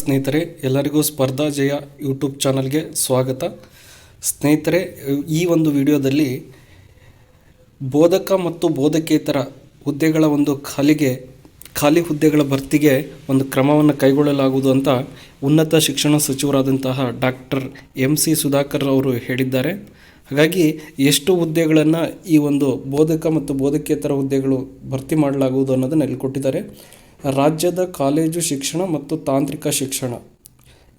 ಸ್ನೇಹಿತರೆ, ಎಲ್ಲರಿಗೂ ಸ್ಪರ್ಧಾ ಜಯ ಯೂಟ್ಯೂಬ್ ಚಾನಲ್ಗೆ ಸ್ವಾಗತ. ಸ್ನೇಹಿತರೆ, ಈ ಒಂದು ವಿಡಿಯೋದಲ್ಲಿ ಬೋಧಕ ಮತ್ತು ಬೋಧಕೇತರ ಹುದ್ದೆಗಳ ಒಂದು ಖಾಲಿ ಹುದ್ದೆಗಳ ಭರ್ತಿಗೆ ಒಂದು ಕ್ರಮವನ್ನು ಕೈಗೊಳ್ಳಲಾಗುವುದು ಅಂತ ಉನ್ನತ ಶಿಕ್ಷಣ ಸಚಿವರಾದಂತಹ ಡಾಕ್ಟರ್ MC ಸುಧಾಕರ್ ಅವರು ಹೇಳಿದ್ದಾರೆ. ಹಾಗಾಗಿ ಎಷ್ಟು ಹುದ್ದೆಗಳನ್ನು ಈ ಒಂದು ಬೋಧಕ ಮತ್ತು ಬೋಧಕೇತರ ಹುದ್ದೆಗಳು ಭರ್ತಿ ಮಾಡಲಾಗುವುದು ಅನ್ನೋದನ್ನು ಇಲ್ಲಿ ಕೊಟ್ಟಿದ್ದಾರೆ. ರಾಜ್ಯದ ಕಾಲೇಜು ಶಿಕ್ಷಣ ಮತ್ತು ತಾಂತ್ರಿಕ ಶಿಕ್ಷಣ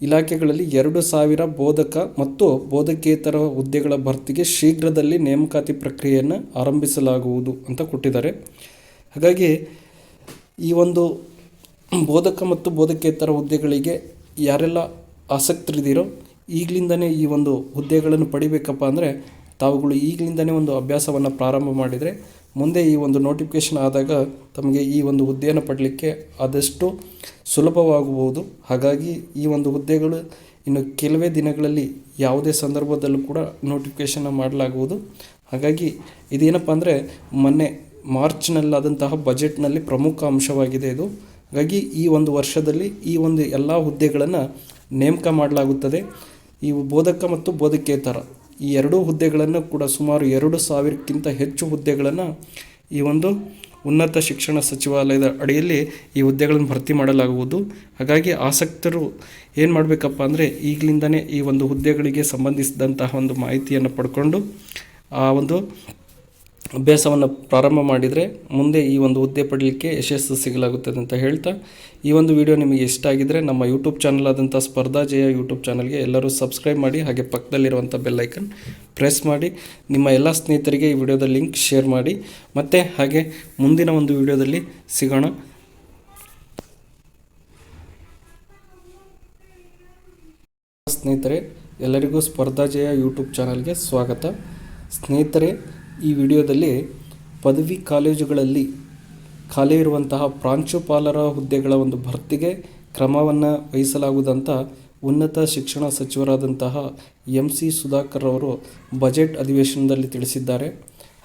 ಇಲಾಖೆಗಳಲ್ಲಿ 2,000 ಬೋಧಕ ಮತ್ತು ಬೋಧಕೇತರ ಹುದ್ದೆಗಳ ಭರ್ತಿಗೆ ಶೀಘ್ರದಲ್ಲಿ ನೇಮಕಾತಿ ಪ್ರಕ್ರಿಯೆಯನ್ನು ಆರಂಭಿಸಲಾಗುವುದು ಅಂತ ಕೊಟ್ಟಿದ್ದಾರೆ. ಹಾಗಾಗಿ ಈ ಒಂದು ಬೋಧಕ ಮತ್ತು ಬೋಧಕೇತರ ಹುದ್ದೆಗಳಿಗೆ ಯಾರೆಲ್ಲ ಆಸಕ್ತರಿದ್ದೀರೋ ಈಗಲಿಂದನೇ ಈ ಒಂದು ಹುದ್ದೆಗಳನ್ನು ಪಡಿಬೇಕಪ್ಪ ಅಂದರೆ ತಾವುಗಳು ಈಗಲಿಂದನೇ ಒಂದು ಅಭ್ಯಾಸವನ್ನು ಪ್ರಾರಂಭ ಮಾಡಿದರೆ ಮುಂದೆ ಈ ಒಂದು ನೋಟಿಫಿಕೇಷನ್ ಆದಾಗ ತಮಗೆ ಈ ಒಂದು ಹುದ್ದೆಯನ್ನು ಪಡಲಿಕ್ಕೆ ಆದಷ್ಟು ಸುಲಭವಾಗಬಹುದು. ಹಾಗಾಗಿ ಈ ಒಂದು ಹುದ್ದೆಗಳು ಇನ್ನು ಕೆಲವೇ ದಿನಗಳಲ್ಲಿ ಯಾವುದೇ ಸಂದರ್ಭದಲ್ಲೂ ಕೂಡ ನೋಟಿಫಿಕೇಷನ್ ಮಾಡಲಾಗುವುದು. ಹಾಗಾಗಿ ಇದೇನಪ್ಪ ಅಂದರೆ ಮೊನ್ನೆ ಮಾರ್ಚ್ನಲ್ಲಾದಂತಹ ಬಜೆಟ್ನಲ್ಲಿ ಪ್ರಮುಖ ಅಂಶವಾಗಿದೆ ಇದು. ಹಾಗಾಗಿ ಈ ಒಂದು ವರ್ಷದಲ್ಲಿ ಈ ಒಂದು ಎಲ್ಲ ಹುದ್ದೆಗಳನ್ನು ನೇಮಕ ಮಾಡಲಾಗುತ್ತದೆ. ಈ ಬೋಧಕ ಮತ್ತು ಬೋಧಕೇತರ ಈ ಎರಡೂ ಹುದ್ದೆಗಳನ್ನು ಕೂಡ ಸುಮಾರು 2,000ಕ್ಕಿಂತ ಹೆಚ್ಚು ಹುದ್ದೆಗಳನ್ನು ಈ ಒಂದು ಉನ್ನತ ಶಿಕ್ಷಣ ಸಚಿವಾಲಯದ ಅಡಿಯಲ್ಲಿ ಈ ಹುದ್ದೆಗಳನ್ನು ಭರ್ತಿ ಮಾಡಲಾಗುವುದು. ಹಾಗಾಗಿ ಆಸಕ್ತರು ಏನು ಮಾಡಬೇಕಪ್ಪ ಅಂದರೆ ಈಗಲಿಂದನೇ ಈ ಒಂದು ಹುದ್ದೆಗಳಿಗೆ ಸಂಬಂಧಿಸಿದಂತಹ ಒಂದು ಮಾಹಿತಿಯನ್ನು ಪಡ್ಕೊಂಡು ಆ ಒಂದು ಅಭ್ಯಾಸವನ್ನು ಪ್ರಾರಂಭ ಮಾಡಿದರೆ ಮುಂದೆ ಈ ಒಂದು ಹುದ್ದೆ ಪಡಲಿಕ್ಕೆ ಯಶಸ್ಸು ಸಿಗಲಾಗುತ್ತದೆ ಅಂತ ಹೇಳ್ತಾ, ಈ ಒಂದು ವಿಡಿಯೋ ನಿಮಗೆ ಇಷ್ಟ ಆಗಿದ್ದರೆ ನಮ್ಮ ಯೂಟ್ಯೂಬ್ ಚಾನಲ್ ಆದಂಥ ಸ್ಪರ್ಧಾ ಜಯ ಯೂಟ್ಯೂಬ್ ಚಾನಲ್ಗೆ ಎಲ್ಲರೂ ಸಬ್ಸ್ಕ್ರೈಬ್ ಮಾಡಿ, ಹಾಗೆ ಪಕ್ಕದಲ್ಲಿರುವಂಥ ಬೆಲ್ ಐಕನ್ ಪ್ರೆಸ್ ಮಾಡಿ, ನಿಮ್ಮ ಎಲ್ಲ ಸ್ನೇಹಿತರಿಗೆ ಈ ವಿಡಿಯೋದ ಲಿಂಕ್ ಶೇರ್ ಮಾಡಿ. ಮತ್ತು ಹಾಗೆ ಮುಂದಿನ ಒಂದು ವಿಡಿಯೋದಲ್ಲಿ ಸಿಗೋಣ. ಸ್ನೇಹಿತರೆ, ಎಲ್ಲರಿಗೂ ಸ್ಪರ್ಧಾ ಜಯ ಯೂಟ್ಯೂಬ್ ಚಾನಲ್ಗೆ ಸ್ವಾಗತ. ಸ್ನೇಹಿತರೆ, ಈ ವಿಡಿಯೋದಲ್ಲಿ ಪದವಿ ಕಾಲೇಜುಗಳಲ್ಲಿ ಖಾಲಿ ಇರುವಂತಹ ಪ್ರಾಂಶುಪಾಲರ ಹುದ್ದೆಗಳ ಒಂದು ಭರ್ತಿಗೆ ಕ್ರಮವನ್ನು ವಹಿಸಲಾಗುವುದಂತ ಉನ್ನತ ಶಿಕ್ಷಣ ಸಚಿವರಾದಂತಹ MC ಸುಧಾಕರ್ ಅವರು ಬಜೆಟ್ ಅಧಿವೇಶನದಲ್ಲಿ ತಿಳಿಸಿದ್ದಾರೆ.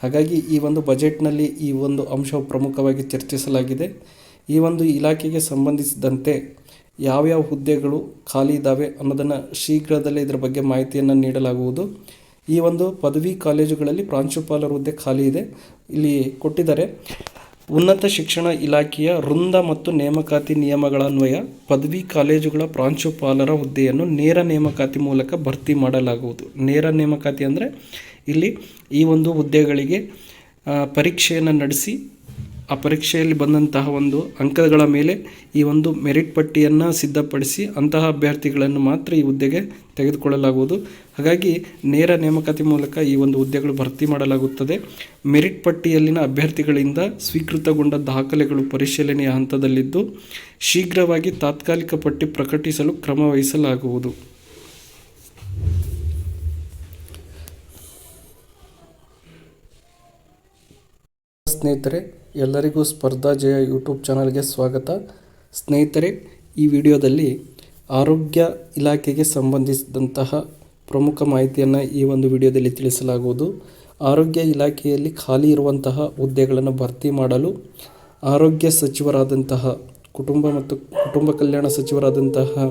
ಹಾಗಾಗಿ ಈ ಒಂದು ಬಜೆಟ್ನಲ್ಲಿ ಈ ಒಂದು ಅಂಶವು ಪ್ರಮುಖವಾಗಿ ಚರ್ಚಿಸಲಾಗಿದೆ. ಈ ಒಂದು ಇಲಾಖೆಗೆ ಸಂಬಂಧಿಸಿದಂತೆ ಯಾವ್ಯಾವ ಹುದ್ದೆಗಳು ಖಾಲಿ ಇದ್ದಾವೆ ಅನ್ನೋದನ್ನು ಶೀಘ್ರದಲ್ಲೇ ಇದರ ಬಗ್ಗೆ ಮಾಹಿತಿಯನ್ನು ನೀಡಲಾಗುವುದು. ಈ ಒಂದು ಪದವಿ ಕಾಲೇಜುಗಳಲ್ಲಿ ಪ್ರಾಂಶುಪಾಲರ ಹುದ್ದೆ ಖಾಲಿ ಇದೆ. ಇಲ್ಲಿ ಕೊಟ್ಟಿದ್ದಾರೆ, ಉನ್ನತ ಶಿಕ್ಷಣ ಇಲಾಖೆಯ ವೃಂದ ಮತ್ತು ನೇಮಕಾತಿ ನಿಯಮಗಳ ಅನ್ವಯ ಪದವಿ ಕಾಲೇಜುಗಳ ಪ್ರಾಂಶುಪಾಲರ ಹುದ್ದೆಯನ್ನು ನೇರ ನೇಮಕಾತಿ ಮೂಲಕ ಭರ್ತಿ ಮಾಡಲಾಗುವುದು. ನೇರ ನೇಮಕಾತಿ ಅಂದರೆ ಇಲ್ಲಿ ಈ ಒಂದು ಹುದ್ದೆಗಳಿಗೆ ಪರೀಕ್ಷೆಯನ್ನು ನಡೆಸಿ ಆ ಪರೀಕ್ಷೆಯಲ್ಲಿ ಬಂದಂತಹ ಒಂದು ಅಂಕಗಳ ಮೇಲೆ ಈ ಒಂದು ಮೆರಿಟ್ ಪಟ್ಟಿಯನ್ನು ಸಿದ್ಧಪಡಿಸಿ ಅಂತಹ ಅಭ್ಯರ್ಥಿಗಳನ್ನು ಮಾತ್ರ ಈ ಹುದ್ದೆಗೆ ತೆಗೆದುಕೊಳ್ಳಲಾಗುವುದು. ಹಾಗಾಗಿ ನೇರ ನೇಮಕಾತಿ ಮೂಲಕ ಈ ಒಂದು ಹುದ್ದೆಗಳು ಭರ್ತಿ ಮಾಡಲಾಗುತ್ತದೆ. ಮೆರಿಟ್ ಪಟ್ಟಿಯಲ್ಲಿನ ಅಭ್ಯರ್ಥಿಗಳಿಂದ ಸ್ವೀಕೃತಗೊಂಡ ದಾಖಲೆಗಳು ಪರಿಶೀಲನೆಯ ಹಂತದಲ್ಲಿದ್ದು ಶೀಘ್ರವಾಗಿ ತಾತ್ಕಾಲಿಕ ಪಟ್ಟಿ ಪ್ರಕಟಿಸಲು ಕ್ರಮ ವಹಿಸಲಾಗುವುದು. ಸ್ನೇಹಿತರೆ, ಎಲ್ಲರಿಗೂ ಸ್ಪರ್ಧಾ ಜಯ ಯೂಟ್ಯೂಬ್ ಚಾನಲ್ಗೆ ಸ್ವಾಗತ. ಸ್ನೇಹಿತರೆ, ಈ ವಿಡಿಯೋದಲ್ಲಿ ಆರೋಗ್ಯ ಇಲಾಖೆಗೆ ಸಂಬಂಧಿಸಿದಂತಹ ಪ್ರಮುಖ ಮಾಹಿತಿಯನ್ನು ಈ ಒಂದು ವಿಡಿಯೋದಲ್ಲಿ ತಿಳಿಸಲಾಗುವುದು. ಆರೋಗ್ಯ ಇಲಾಖೆಯಲ್ಲಿ ಖಾಲಿ ಇರುವಂತಹ ಹುದ್ದೆಗಳನ್ನು ಭರ್ತಿ ಮಾಡಲು ಆರೋಗ್ಯ ಸಚಿವರಾದಂತಹ ಕುಟುಂಬ ಕಲ್ಯಾಣ ಸಚಿವರಾದಂತಹ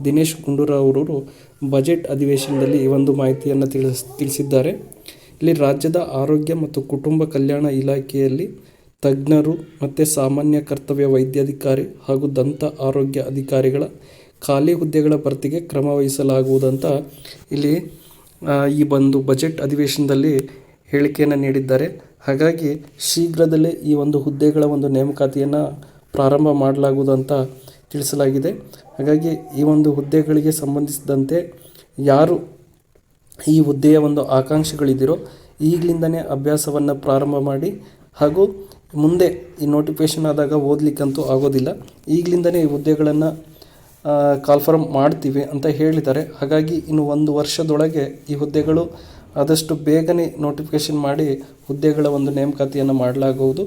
ದಿನೇಶ್ ಗುಂಡೂರಾವ್ ಅವರು ಬಜೆಟ್ ಅಧಿವೇಶನದಲ್ಲಿ ಈ ಒಂದು ಮಾಹಿತಿಯನ್ನು ತಿಳಿಸಿದ್ದಾರೆ. ಇಲ್ಲಿ ರಾಜ್ಯದ ಆರೋಗ್ಯ ಮತ್ತು ಕುಟುಂಬ ಕಲ್ಯಾಣ ಇಲಾಖೆಯಲ್ಲಿ ತಜ್ಞರು ಮತ್ತು ಸಾಮಾನ್ಯ ಕರ್ತವ್ಯ ವೈದ್ಯಾಧಿಕಾರಿ ಹಾಗೂ ದಂತ ಆರೋಗ್ಯ ಅಧಿಕಾರಿಗಳ ಖಾಲಿ ಹುದ್ದೆಗಳ ಭರ್ತಿಗೆ ಕ್ರಮ ವಹಿಸಲಾಗುವುದಂತ ಇಲ್ಲಿ ಈ ಒಂದು ಬಜೆಟ್ ಅಧಿವೇಶನದಲ್ಲಿ ಹೇಳಿಕೆಯನ್ನು ನೀಡಿದ್ದಾರೆ. ಹಾಗಾಗಿ ಶೀಘ್ರದಲ್ಲೇ ಈ ಒಂದು ಹುದ್ದೆಗಳ ಒಂದು ನೇಮಕಾತಿಯನ್ನು ಪ್ರಾರಂಭ ಮಾಡಲಾಗುವುದು ಅಂತ ತಿಳಿಸಲಾಗಿದೆ. ಹಾಗಾಗಿ ಈ ಒಂದು ಹುದ್ದೆಗಳಿಗೆ ಸಂಬಂಧಿಸಿದಂತೆ ಯಾರು ಈ ಹುದ್ದೆಯ ಒಂದು ಆಕಾಂಕ್ಷಿಗಳಿದ್ದೀರೋ ಈಗಲಿಂದನೇ ಅಭ್ಯಾಸವನ್ನು ಪ್ರಾರಂಭ ಮಾಡಿ, ಹಾಗೂ ಮುಂದೆ ಈ ನೋಟಿಫಿಕೇಷನ್ ಆದಾಗ ಓದಲಿಕ್ಕಂತೂ ಆಗೋದಿಲ್ಲ. ಈಗಲಿಂದನೇ ಈ ಹುದ್ದೆಗಳನ್ನು ಕಾಲ್ಫರ್ಮ್ ಮಾಡ್ತೀವಿ ಅಂತ ಹೇಳಿದ್ದಾರೆ. ಹಾಗಾಗಿ ಇನ್ನು 1 ವರ್ಷದೊಳಗೆ ಈ ಹುದ್ದೆಗಳು ಆದಷ್ಟು ಬೇಗನೆ ನೋಟಿಫಿಕೇಷನ್ ಮಾಡಿ ಹುದ್ದೆಗಳ ಒಂದು ನೇಮಕಾತಿಯನ್ನು ಮಾಡಲಾಗುವುದು.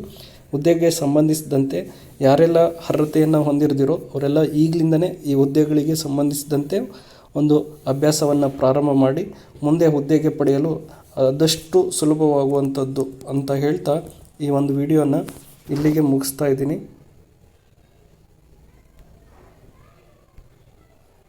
ಹುದ್ದೆಗೆ ಸಂಬಂಧಿಸಿದಂತೆ ಯಾರೆಲ್ಲ ಅರ್ಹತೆಯನ್ನು ಹೊಂದಿರ್ದಿರೋ ಅವರೆಲ್ಲ ಈಗಲಿಂದನೇ ಈ ಹುದ್ದೆಗಳಿಗೆ ಸಂಬಂಧಿಸಿದಂತೆ ಒಂದು ಅಭ್ಯಾಸವನ್ನು ಪ್ರಾರಂಭ ಮಾಡಿ ಮುಂದೆ ಹುದ್ದೆಗೆ ಪಡೆಯಲು ಆದಷ್ಟು ಸುಲಭವಾಗುವಂಥದ್ದು ಅಂತ ಹೇಳ್ತಾ ಈ ಒಂದು ವಿಡಿಯೋನ ಇಲ್ಲಿಗೆ ಮುಗಿಸ್ತಾ ಇದ್ದೀನಿ.